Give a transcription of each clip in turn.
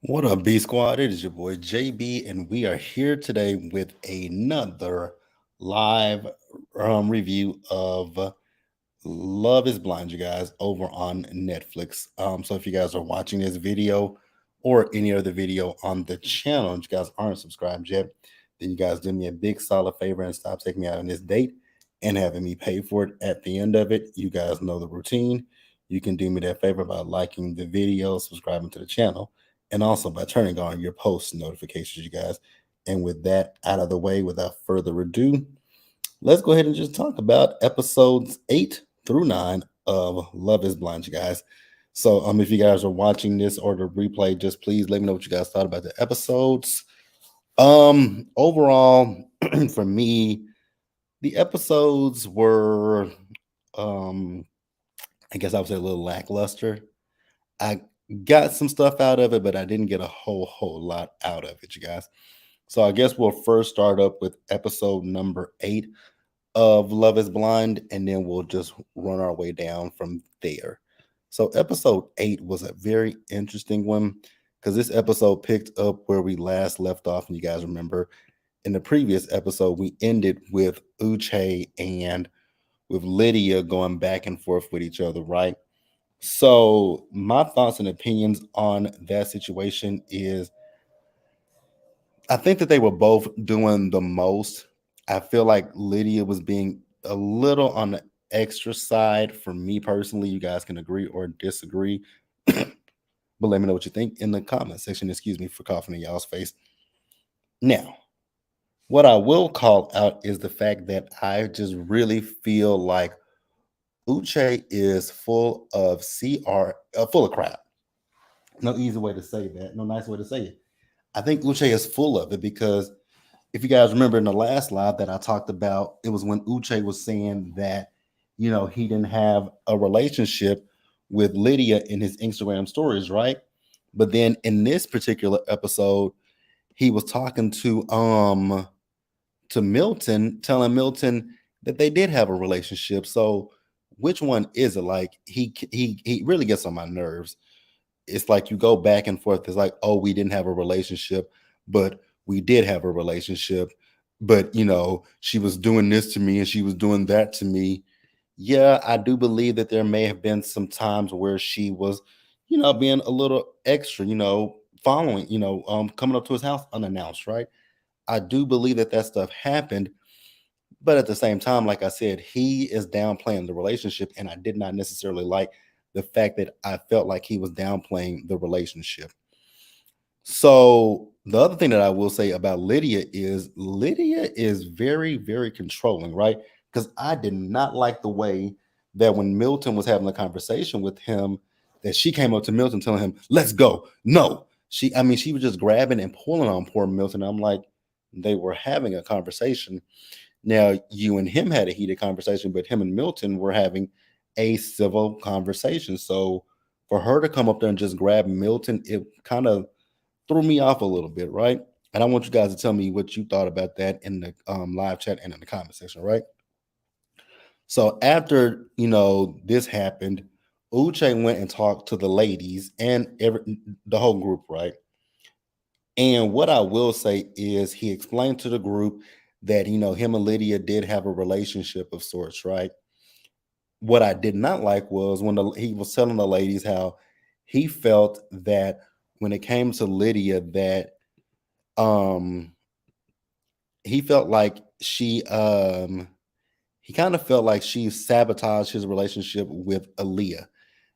What up, B Squad? It is your boy JB, and we are here today with another live review of Love is Blind, you guys, over on Netflix. So if you guys are watching this video or any other video on the channel and you guys aren't subscribed yet, then you guys do me a big solid favor and stop taking me out on this date and having me pay for it at the end of it. You guys know the routine. You can do me that favor by liking the video, subscribing to the channel, and also by turning on your post notifications, you guys. And with that out of the way, without further ado, let's go ahead and just talk about episodes 8 through 9 of Love is Blind, you guys. So if you guys are watching this or the replay, just please let me know what you guys thought about the episodes. Overall, for me, the episodes were um I guess I would say a little lackluster. I got some stuff out of it, but I didn't get a whole lot out of it, you guys. So I guess we'll first start up with episode number 8 of Love is Blind, and then we'll just run our way down from there. So, episode 8 was a very interesting one because this episode picked up where we last left off. And you guys remember in the previous episode, we ended with Uche and with Lydia going back and forth with each other, right? So, my thoughts and opinions on that situation is I think that they were both doing the most. I feel like Lydia was being a little on the extra side for me personally. You guys can agree or disagree, but let me know what you think in the comment section. Excuse me for coughing in y'all's face. Now, what I will call out is the fact that I just really feel like Uche is full of full of crap. No easy way to say that. No nice way to say it. I think Uche is full of it because if you guys remember in the last live that I talked about, it was when Uche was saying that, he didn't have a relationship with Lydia in his Instagram stories, right? But then in this particular episode, he was talking to Milton, telling Milton that they did have a relationship. So which one is it? Like he really gets on my nerves. It's like you go back and forth. It's like, oh, we didn't have a relationship, but we did have a relationship. But she was doing this to me and she was doing that to me. Yeah, I do believe that there may have been some times where she was, being a little extra, following, coming up to his house unannounced, right? I do believe that that stuff happened, but at the same time, like I said, he is downplaying the relationship, and I did not necessarily like the fact that I felt like he was downplaying the relationship. So the other thing that I will say about Lydia is very, very controlling, right? Because I did not like the way that when Milton was having a conversation with him, that she came up to Milton telling him, "Let's go." No, she was just grabbing and pulling on poor Milton. I'm like, they were having a conversation. Now, you and him had a heated conversation, but him and Milton were having a civil conversation. So for her to come up there and just grab Milton, it kind of threw me off a little bit, right? And I want you guys to tell me what you thought about that in the live chat and in the comment section, right? So after this happened, Uche went and talked to the ladies and the whole group, right? And what I will say is he explained to the group that him and Lydia did have a relationship of sorts, right? What I did not like was when he was telling the ladies how he felt that when it came to Lydia that um he felt like he kind of felt like she sabotaged his relationship with Aaliyah.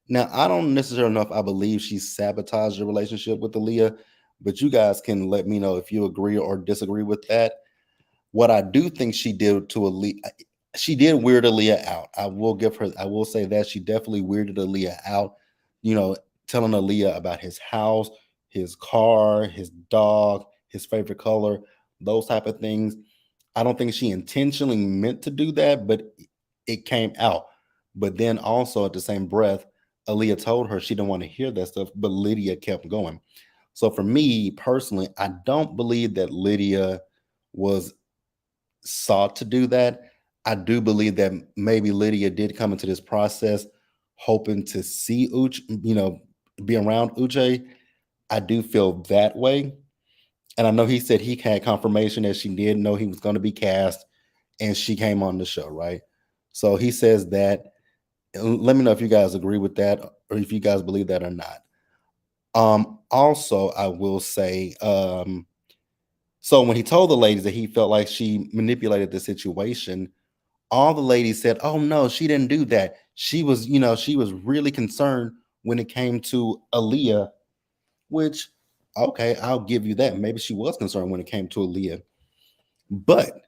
Now, I don't necessarily know if I believe she sabotaged the relationship with Aaliyah, but you guys can let me know if you agree or disagree with that. What I do think she did to Aaliyah, she did weird Aaliyah out. I will say that she definitely weirded Aaliyah out, you know, telling Aaliyah about his house, his car, his dog, his favorite color, those type of things. I don't think she intentionally meant to do that, but it came out. But then also at the same breath, Aaliyah told her she didn't want to hear that stuff, but Lydia kept going. So for me personally, I don't believe that Lydia was sought to do that. I do believe that maybe Lydia did come into this process hoping to see Uche, be around Uche, I do feel that way. And I know he said he had confirmation that she did know he was going to be cast and she came on the show, right? So he says that. Let me know if you guys agree with that or if you guys believe that or not. Also, I will say, so when he told the ladies that he felt like she manipulated the situation, all the ladies said, "Oh no, she didn't do that. She was, she was really concerned when it came to Aaliyah," which, okay, I'll give you that. Maybe she was concerned when it came to Aaliyah. But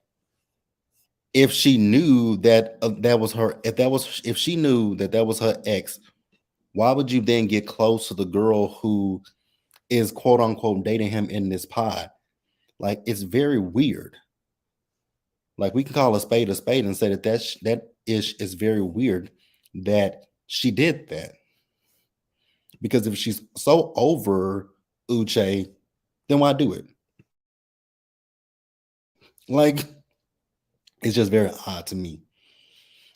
if she knew that that was her, if she knew that that was her ex, why would you then get close to the girl who is quote unquote dating him in this pod? Like, it's very weird. Like, we can call a spade and say that that is very weird that she did that. Because if she's so over Uche, then why do it? Like, it's just very odd to me.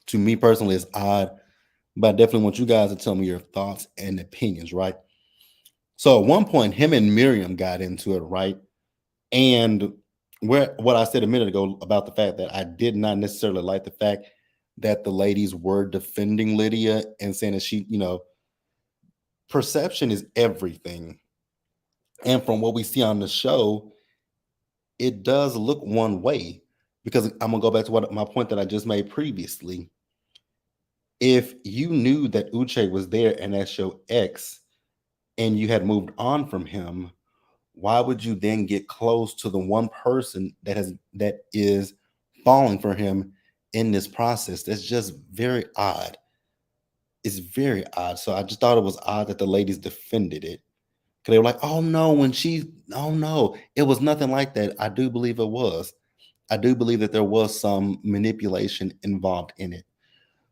To me personally, it's odd, but I definitely want you guys to tell me your thoughts and opinions, right? So at one point, him and Miriam got into it, right? And where what I said a minute ago about the fact that I did not necessarily like the fact that the ladies were defending Lydia and saying that she, perception is everything. And from what we see on the show, it does look one way. Because I'm gonna go back to what my point that I just made previously. If you knew that Uche was there and that's your ex, and you had moved on from him, why would you then get close to the one person that is falling for him in this process? That's just very odd. It's very odd. So I just thought it was odd that the ladies defended it. Cause they were like, oh no, oh no, it was nothing like that. I do believe it was. I do believe that there was some manipulation involved in it.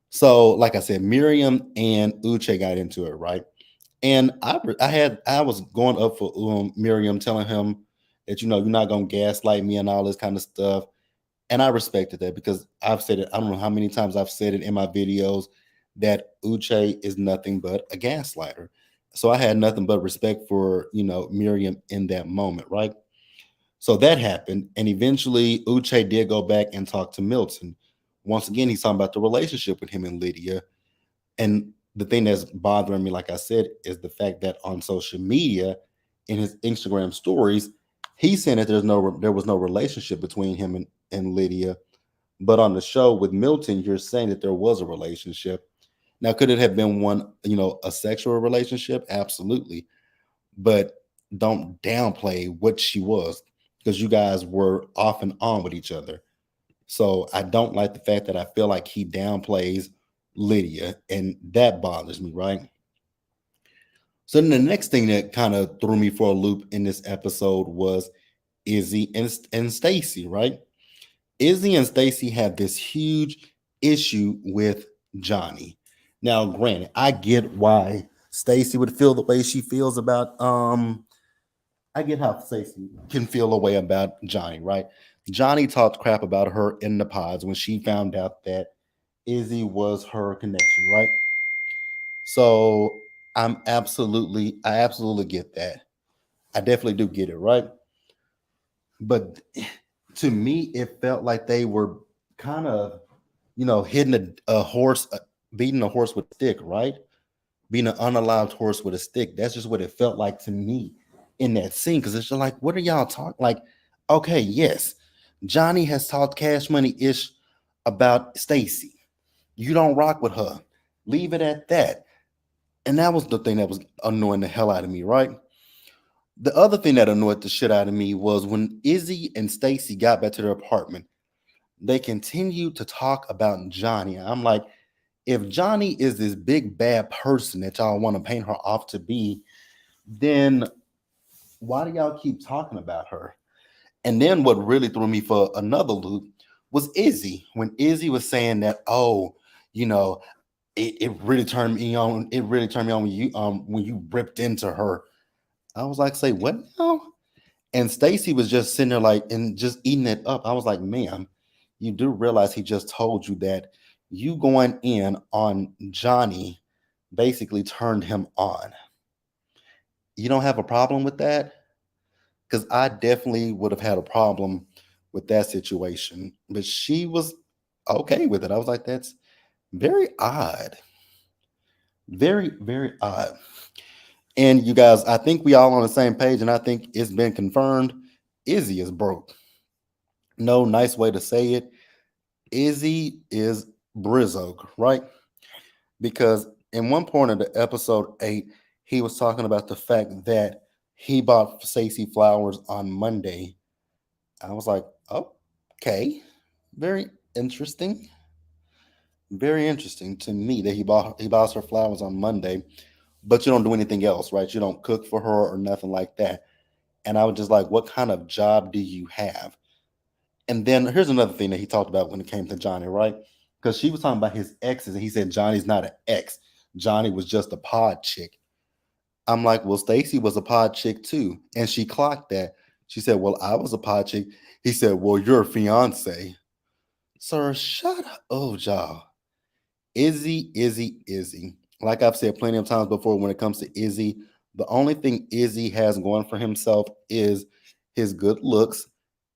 So, like I said, Miriam and Uche got into it, right? And I was going up for Miriam, telling him that you're not gonna gaslight me and all this kind of stuff. And I respected that because I've said it. I don't know how many times I've said it in my videos that Uche is nothing but a gaslighter. So I had nothing but respect for Miriam in that moment, right? So that happened, and eventually Uche did go back and talk to Milton. Once again, he's talking about the relationship with him and Lydia. And the thing that's bothering me, like I said, is the fact that on social media, in his Instagram stories, he's saying that there was no relationship between him and Lydia. But on the show with Milton, you're saying that there was a relationship. Now, could it have been one, a sexual relationship? Absolutely. But don't downplay what she was because you guys were off and on with each other. So I don't like the fact that I feel like he downplays Lydia, and that bothers me, right? So then the next thing that kind of threw me for a loop in this episode was Izzy and Stacy, right? Izzy and Stacy had this huge issue with Johnny. Now, granted, I get why Stacy would feel the way she feels about I get how Stacy can feel a way about Johnny, right? Johnny talked crap about her in the pods when she found out that Izzy was her connection, right? So I absolutely get that. I definitely do get it, right? But to me, it felt like they were kind of, hitting a horse, beating a horse with a stick, right? Being an unalive horse with a stick. That's just what it felt like to me in that scene. Because it's just like, what are y'all talking? Like, okay, yes, Johnny has talked cash money ish about Stacy. You don't rock with her. Leave it at that. And that was the thing that was annoying the hell out of me, right? The other thing that annoyed the shit out of me was when Izzy and Stacy got back to their apartment, they continued to talk about Johnny. I'm like, if Johnny is this big bad person that y'all want to paint her off to be, then why do y'all keep talking about her? And then what really threw me for another loop was Izzy. When Izzy was saying that, oh, you know, it really turned me on. It really turned me on when you ripped into her. I was like, say what now? And Stacy was just sitting there like and just eating it up. I was like, ma'am, you do realize he just told you that you going in on Johnny basically turned him on. You don't have a problem with that? Because I definitely would have had a problem with that situation. But she was okay with it. I was like, that's very odd. Very, very odd. And you guys, I think we all on the same page, and I think it's been confirmed. Izzy is broke. No nice way to say it. Izzy is Brizzog, right? Because in one point of the episode 8, he was talking about the fact that he bought Stacy flowers on Monday. I was like, oh, okay, very interesting, very interesting to me that he buys her flowers on Monday, but you don't do anything else, right? You don't cook for her or nothing like that. And I was just like, what kind of job do you have? And then here's another thing that he talked about when it came to Johnny, right? Because she was talking about his exes, and he said Johnny's not an ex. Johnny was just a pod chick. I'm like, well, Stacy was a pod chick too. And she clocked that. She said, well, I was a pod chick. He said, well, you're a fiance. Sir, shut up. Oh, y'all. Izzy, Izzy, Izzy. Like I've said plenty of times before, when it comes to Izzy, the only thing Izzy has going for himself is his good looks.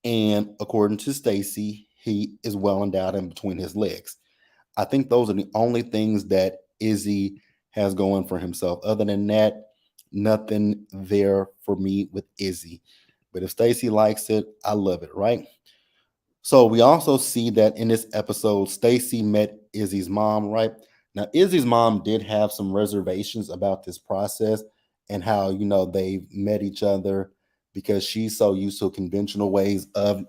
And according to Stacy, he is well endowed in between his legs. I think those are the only things that Izzy has going for himself. Other than that, nothing there for me with Izzy. But if Stacy likes it, I love it, right? So we also see that in this episode, Stacy met Izzy's mom, right? Now, Izzy's mom did have some reservations about this process and how, they met each other, because she's so used to conventional ways of,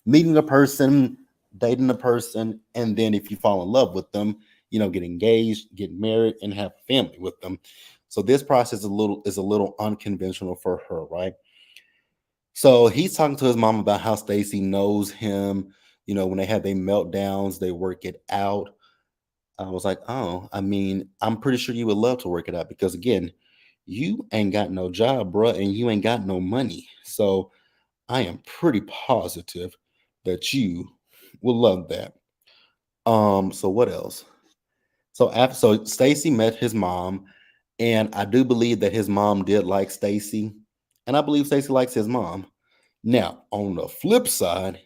meeting a person, dating a person, and then if you fall in love with them, get engaged, get married, and have a family with them. So this process is a little unconventional for her, right? So he's talking to his mom about how Stacy knows him. When they have their meltdowns, they work it out. I was like, oh, I mean, I'm pretty sure you would love to work it out, because again, you ain't got no job, bruh, and you ain't got no money. So I am pretty positive that you will love that. So what else? So Stacy met his mom, and I do believe that his mom did like Stacy, and I believe Stacy likes his mom. Now, on the flip side,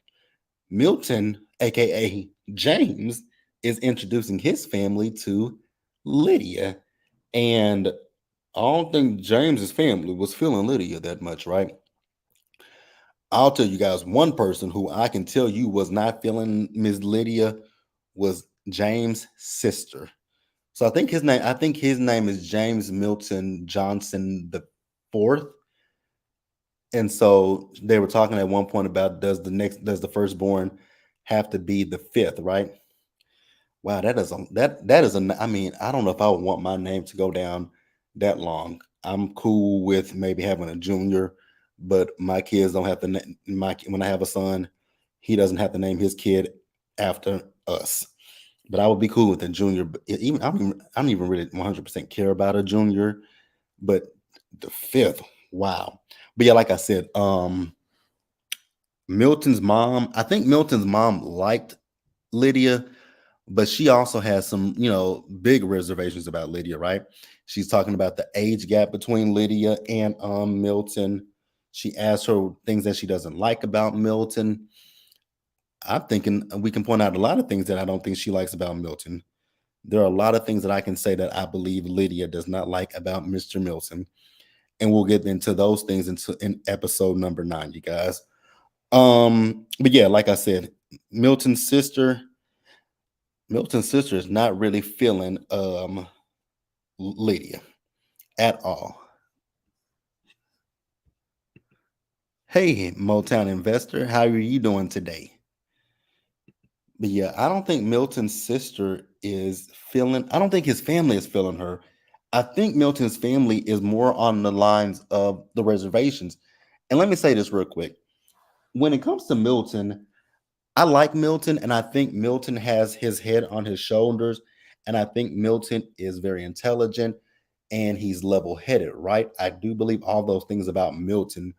Milton, aka James, is introducing his family to Lydia. And I don't think James's family was feeling Lydia that much, right? I'll tell you guys, one person who I can tell you was not feeling Miss Lydia was James' sister. So I think his name is James Milton Johnson the fourth. And so they were talking at one point about, does the firstborn have to be the fifth, right? Wow, that is a I mean, I don't know if I would want my name to go down that long. I'm cool with maybe having a junior, but my kids don't have to my when I have a son, he doesn't have to name his kid after us. But I would be cool with a junior. But I don't even really 100% care about a junior, but the fifth, wow. But yeah, like I said, I think Milton's mom liked Lydia, but she also has some, big reservations about Lydia, right? She's talking about the age gap between Lydia and Milton. She asked her things that she doesn't like about Milton. I'm thinking we can point out a lot of things that I don't think she likes about Milton. There are a lot of things that I can say that I believe Lydia does not like about Mr. Milton. And we'll get into those things in episode number 9, you guys. But yeah, like I said, Milton's sister, Milton's sister is not really feeling Lydia at all. Hey, Motown investor, how are you doing today? But yeah, I don't think Milton's sister is feeling, I don't think his family is feeling her. I think Milton's family is more on the lines of the reservations. And let me say this real quick. When it comes to Milton, I like Milton, and I think Milton has his head on his shoulders, and I think Milton is very intelligent and he's level headed, right? I do believe all those things about Milton,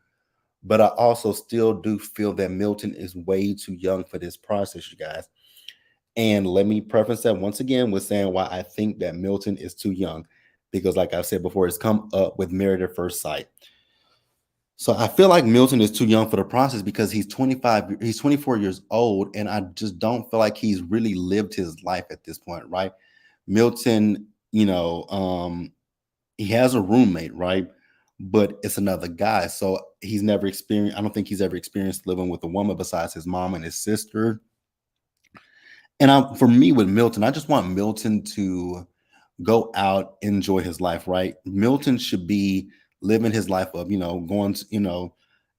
but I also still do feel that Milton is way too young for this process, you guys. And let me preface that once again with saying why I think that Milton is too young. because, like I've said before, it's come up with Married at First Sight. So I feel like Milton is too young for the process because he's 25, he's 24 years old, and I just don't feel like he's really lived his life at this point, right? Milton, he has a roommate, right? But it's another guy. So he's never experienced, I don't think he's ever experienced living with a woman besides his mom and his sister. And for me with Milton, I just want Milton to go out, enjoy his life, right? Milton should be living his life up, going to,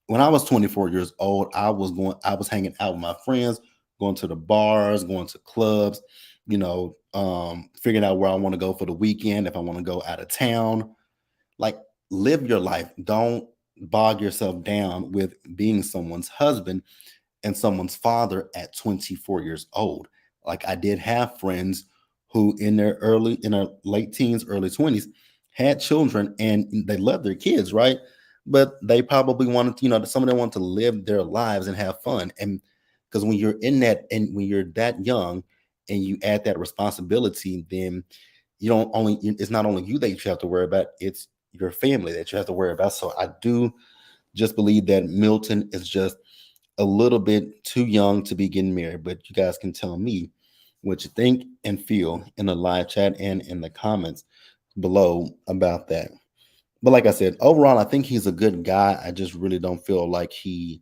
when I was 24 years old, I was hanging out with my friends, going to the bars, going to clubs, figuring out where I want to go for the weekend, if I want to go out of town. Like, live your life. Don't bog yourself down with being someone's husband and someone's father at 24 years old. Like, I did have friends who in their late teens, early 20s had children and they loved their kids, right? But they probably wanted, some of them want to live their lives and have fun. And because when you're in that and when you're that young and you add that responsibility, then you don't only it's not only you that you have to worry about, it's your family that you have to worry about. So I do just believe that Milton is just a little bit too young to be getting married. But you guys can tell me what you think and feel in the live chat and in the comments below about that. But like I said, overall, I think he's a good guy. I just really don't feel like I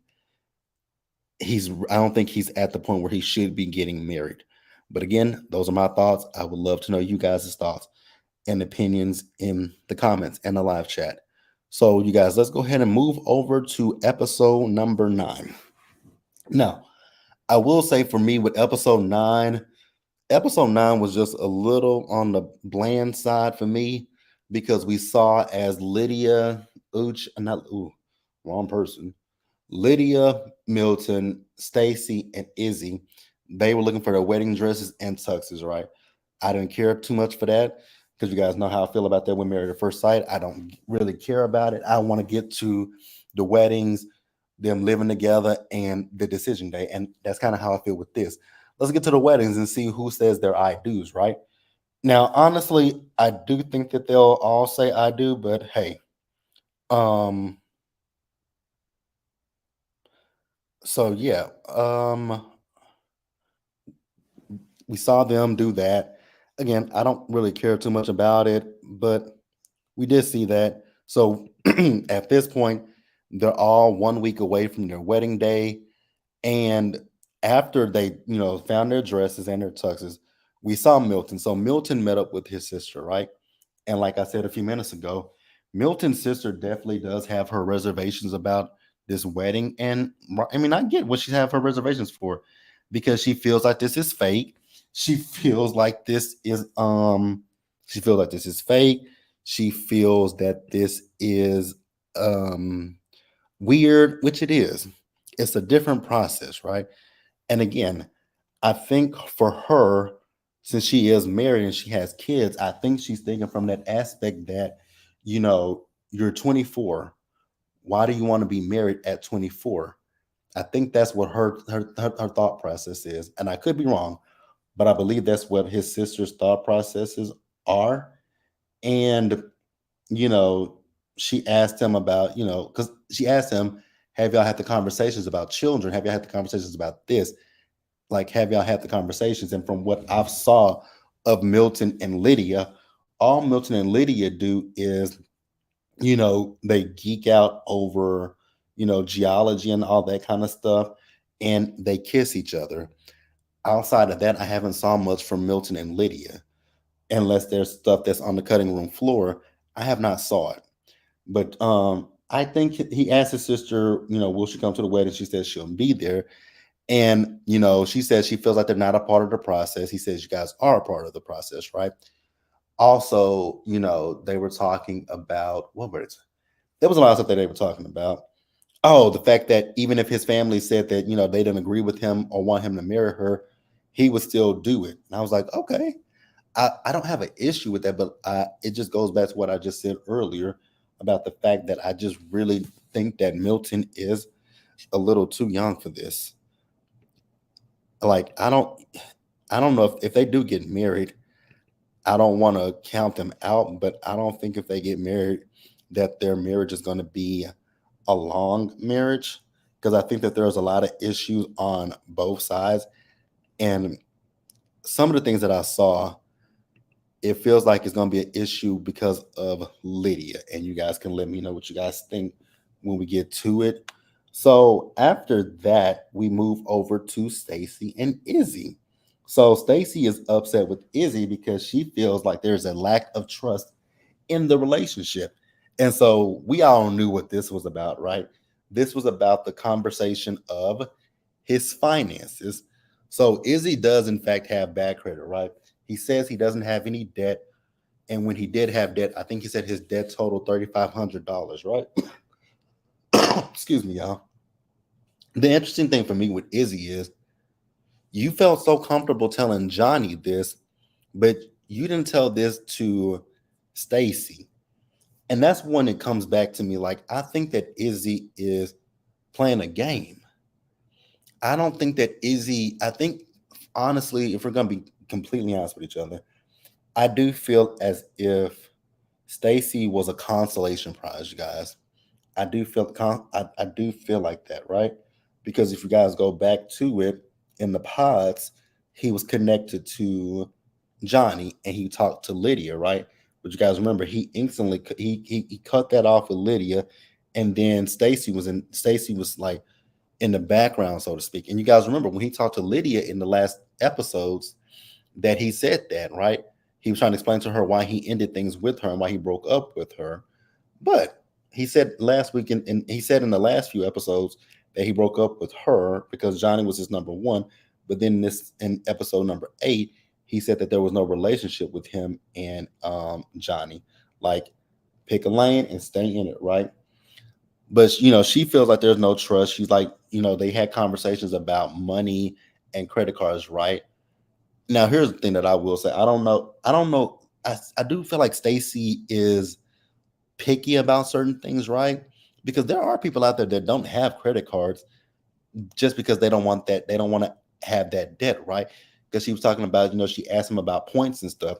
don't think he's at the point where he should be getting married. But again, those are my thoughts. I would love to know you guys' thoughts and opinions in the comments and the live chat. So, you guys, let's go ahead and move over to episode number 9. Now, I will say for me with episode 9 was just a little on the bland side for me because we saw as Lydia, not, wrong person. Lydia, Milton, Stacy, and Izzy, they were looking for their wedding dresses and tuxes, right? I didn't care too much for that because you guys know how I feel about that when Married at First Sight. I don't really care about it. I want to get to the weddings, them living together, and the decision day. And that's kind of how I feel with this. Let's get to the weddings and see who says their I do's, right? Now, honestly, I do think that they'll all say I do, but hey, um, so yeah, we saw them do that. Again, I don't really care too much about it, but we did see that. So at this point, they're all 1 week away from their wedding day. And after they, found their dresses and their tuxes, we saw Milton. So Milton met up with his sister, right? And like I said a few minutes ago, Milton's sister definitely does have her reservations about this wedding. And I mean, I get what she have her reservations for because she feels like this is fake. She feels like this is she feels like this is fake. She feels that this is um weird, which it is. It's a different process, right? And again, I think for her, since she is married and she has kids, I think she's thinking from that aspect that, you're 24. Why do you want to be married at 24? I think that's what her thought process is. And I could be wrong, but I believe that's what his sister's thought processes are. And, you know, she asked him about, because she asked him, have y'all had the conversations about children? Have y'all had the conversations about this? Like, have y'all had the conversations? And from what I've saw of Milton and Lydia, all Milton and Lydia do is, they geek out over, geology and all that kind of stuff, and they kiss each other. Outside of that, I haven't saw much from Milton and Lydia, unless there's stuff that's on the cutting room floor. I have not saw it, but I think he asked his sister, will she come to the wedding? She says she'll be there. And, she says she feels like they're not a part of the process. He says you guys are a part of the process, right? Also, they were talking about what was it? There was a lot of stuff that they were talking about. Oh, the fact that even if his family said that, they didn't agree with him or want him to marry her, he would still do it. And I was like, okay, I don't have an issue with that, but it just goes back to what I just said earlier about the fact that I just really think that Milton is a little too young for this. Like, I don't know if they do get married, I don't want to count them out, but I don't think if they get married that their marriage is going to be a long marriage, because I think that there's a lot of issues on both sides. And some of the things that I saw, it feels like it's going to be an issue because of Lydia. And you guys can let me know what you guys think when we get to it. So after that, we move over to Stacy and Izzy. So Stacy is upset with Izzy because she feels like there's a lack of trust in the relationship. And so we all knew what this was about, right? This was about the conversation of his finances. So Izzy does, in fact, have bad credit, right? He says he doesn't have any debt. And when he did have debt, I think he said his debt totaled $3,500, right? Excuse me, y'all. The interesting thing for me with Izzy is you felt so comfortable telling Johnny this, but you didn't tell this to Stacy. And that's when it comes back to me. Like, I think that Izzy is playing a game. I don't think that Izzy, I think, honestly, if we're going to be completely honest with each other, I do feel as if Stacy was a consolation prize, you guys. I do feel like that, right? Because if you guys go back to it in the pods, he was connected to Johnny and he talked to Lydia, right? But you guys remember he instantly he cut that off with Lydia, and then Stacy was like in the background, so to speak. And you guys remember when he talked to Lydia in the last episodes that he said that, right? He was trying to explain to her why he ended things with her and why he broke up with her. But he said last week, and he said in the last few episodes that he broke up with her because Johnny was his number one. But then this in episode number 8, he said that there was no relationship with him and Johnny. Like, pick a lane and stay in it, right? But she feels like there's no trust. She's like, they had conversations about money and credit cards, right? Now, here's the thing that I will say. I don't know. I don't know. I do feel like Stacy is picky about certain things, right? Because there are people out there that don't have credit cards just because they don't want that. They don't want to have that debt, right? Because she was talking about, she asked him about points and stuff.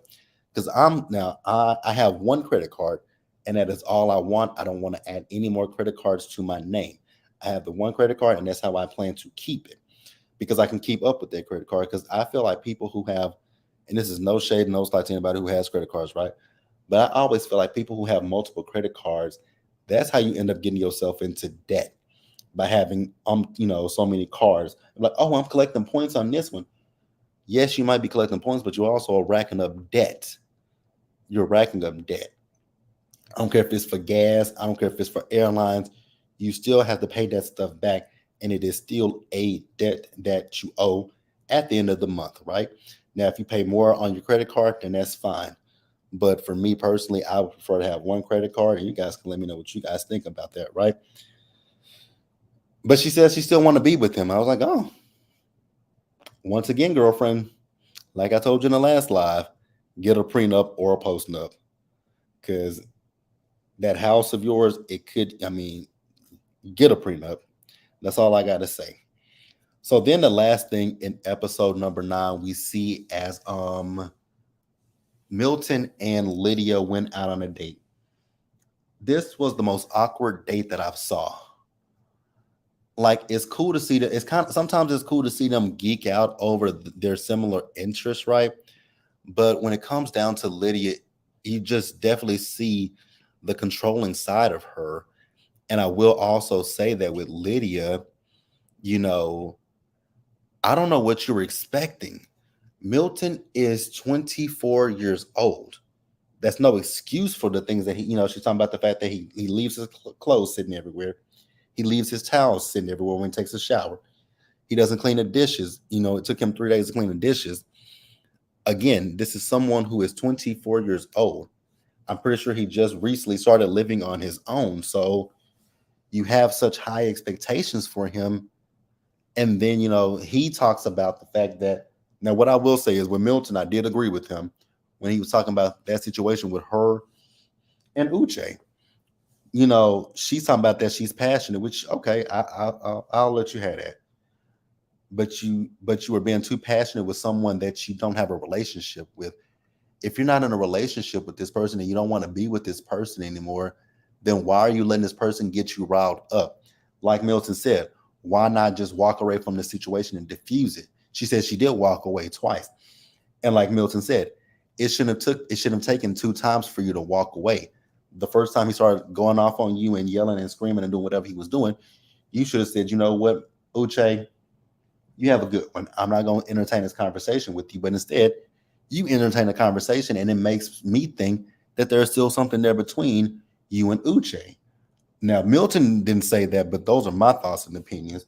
Because I have one credit card, and that is all I want. I don't want to add any more credit cards to my name. I have the one credit card, and that's how I plan to keep it because I can keep up with that credit card. Because I feel like people who have, and this is no shade, no slight to anybody who has credit cards, right? But I always feel like people who have multiple credit cards, that's how you end up getting yourself into debt by having so many cards. Like, oh, I'm collecting points on this one. Yes, you might be collecting points, but you also are racking up debt. You're racking up debt. I don't care if it's for gas, I don't care if it's for airlines. You still have to pay that stuff back, and it is still a debt that you owe at the end of the month, right? Now, if you pay more on your credit card, then that's fine. But for me personally, I would prefer to have one credit card, and you guys can let me know what you guys think about that, right? But she says she still want to be with him. I was like, oh, once again, girlfriend, like I told you in the last live, get a prenup or a postnup, because that house of yours, it could, I mean, get a prenup. That's all I got to say. So then the last thing in episode number 9, we see as Milton and Lydia went out on a date. This was the most awkward date that I've saw. Like, it's cool to see that, it's kind of, sometimes it's cool to see them geek out over their similar interests, right? But when it comes down to Lydia, you just definitely see the controlling side of her. And I will also say that with Lydia, you know, I don't know what you were expecting. Milton is 24 years old. That's no excuse for the things that she's talking about the fact that he leaves his clothes sitting everywhere. He leaves his towels sitting everywhere when he takes a shower. He doesn't clean the dishes. It took him 3 days to clean the dishes. Again, this is someone who is 24 years old. I'm pretty sure he just recently started living on his own. So you have such high expectations for him. And then, he talks about the fact that, now what I will say is with Milton, I did agree with him when he was talking about that situation with her and Uche. She's talking about that she's passionate, which, okay, I'll let you have that. But you were being too passionate with someone that you don't have a relationship with. if you're not in a relationship with this person and you don't want to be with this person anymore, then why are you letting this person get you riled up? Like Milton said, why not just walk away from the situation and diffuse it? She said she did walk away twice. And like Milton said, it shouldn't have taken two times for you to walk away. The first time he started going off on you and yelling and screaming and doing whatever he was doing, you should have said, you know what, Uche, you have a good one. I'm not going to entertain this conversation with you. But instead, you entertain a conversation, and it makes me think that there's still something there between you and Uche. Now, Milton didn't say that, but those are my thoughts and opinions.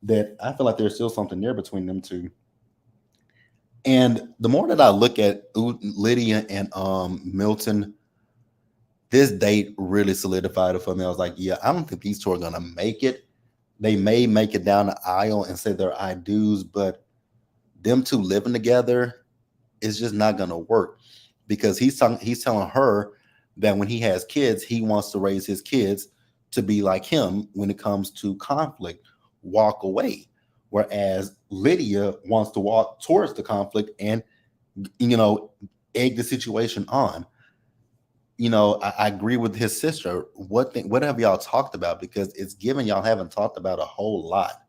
That I feel like there's still something there between them two. And the more that I look at Lydia and Milton, this date really solidified it for me. I was like, yeah, I don't think these two are gonna make it. They may make it down the aisle and say their I do's, but them two living together is just not gonna work because he's telling her that when he has kids, he wants to raise his kids to be like him when it comes to conflict, walk away. Whereas Lydia wants to walk towards the conflict and you know egg the situation on. I agree with his sister. What have y'all talked about? Because it's given y'all haven't talked about a whole lot.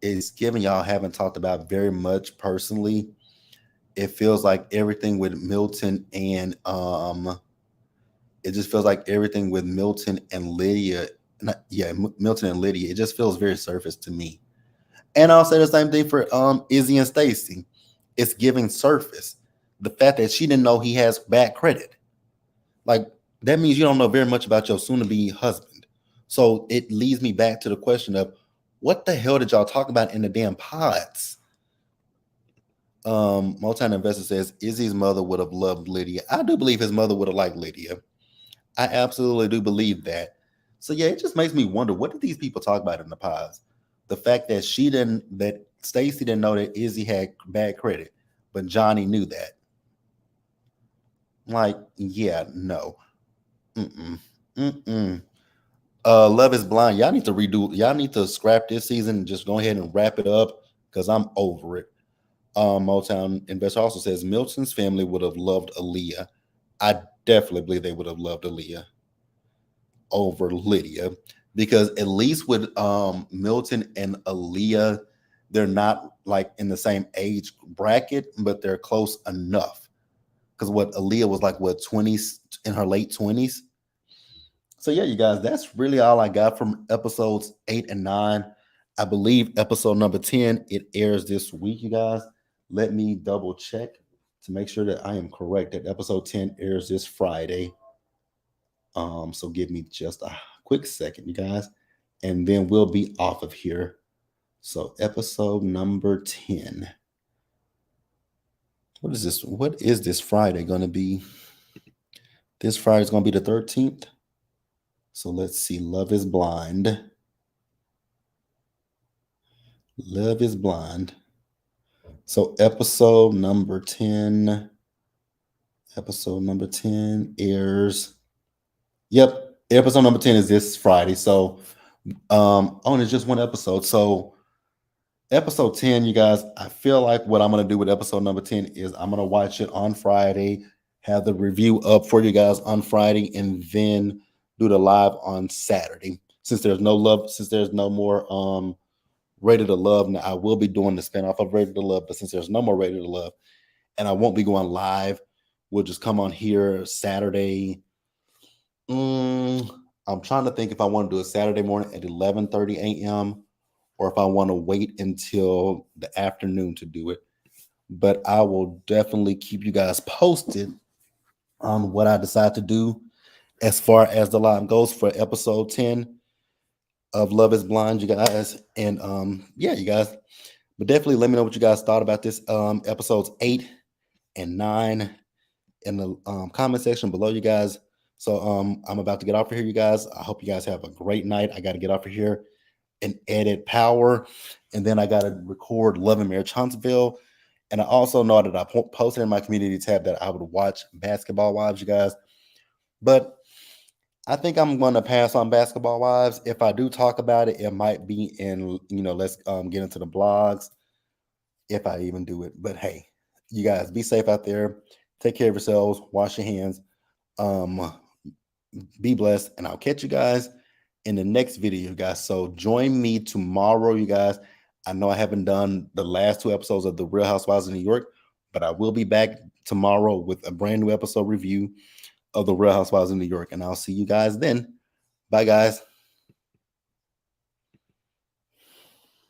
It's given y'all haven't talked about very much personally. It feels like everything with Milton and it just feels like everything with Milton and Lydia. Not, yeah, Milton and Lydia. It just feels very surface to me. And I'll say the same thing for Izzy and Stacy. It's giving surface. The fact that she didn't know he has bad credit. Like that means you don't know very much about your soon-to-be husband. So it leads me back to the question of what the hell did y'all talk about in the damn pods? Multi Investor says Izzy's mother would have loved Lydia. I do believe his mother would have liked Lydia. I absolutely do believe that. So yeah, it just makes me wonder what did these people talk about in the pods? The fact that that Stacy didn't know that Izzy had bad credit, but Johnny knew that. Like, yeah, no. Mm-mm. Mm-mm. Love is Blind. Y'all need to redo. Y'all need to scrap this season and just go ahead and wrap it up because I'm over it. Motown Investor also says Milton's family would have loved Aaliyah. I definitely believe they would have loved Aaliyah over Lydia because at least with Milton and Aaliyah, they're not like in the same age bracket, but they're close enough. Because what Aaliyah was like, what 20s in her late 20s. So yeah, you guys, that's really all I got from episodes 8 and 9. I believe episode number 10 it airs this week. You guys, let me double check to make sure that I am correct. That episode 10 airs this Friday. So give me just a quick second, you guys, and then we'll be off of here. So episode number 10. What is this? What is this Friday going to be? This Friday is going to be the 13th. So let's see. Love is Blind. Love is Blind. So episode number 10. Episode number 10 airs. Yep. Episode number 10 is this Friday. So it's just one episode. So episode 10, you guys, I feel like what I'm going to do with episode number 10 is I'm going to watch it on Friday, have the review up for you guys on Friday, and then do the live on Saturday. Since there's no love, since there's no more Rated to Love, now I will be doing the spinoff of Rated to Love, but since there's no more Rated to Love, and I won't be going live, we'll just come on here Saturday. I'm trying to think if I want to do a Saturday morning at 11:30 a.m. or if I want to wait until the afternoon to do it. But I will definitely keep you guys posted on what I decide to do as far as the live goes for episode 10 of Love is Blind, you guys. And yeah, you guys, but definitely let me know what you guys thought about this episodes 8 and 9 in the comment section below, you guys. So I'm about to get off of here, you guys. I hope you guys have a great night. I got to get off of here and edit Power, and then I got to record Love and Marriage Huntsville. And I also know that I posted in my community tab that I would watch Basketball Wives, you guys. But I think I'm going to pass on Basketball Wives. If I do talk about it, it might be in, let's get into the blogs if I even do it. But hey, You guys be safe out there. Take care of yourselves. Wash your hands. Um, be blessed, and I'll catch you guys in the next video, guys. So join me tomorrow, you guys. I know I haven't done the last 2 episodes of The Real Housewives of New York, but I will be back tomorrow with a brand new episode review of The Real Housewives of New York, and I'll see you guys then. Bye, guys.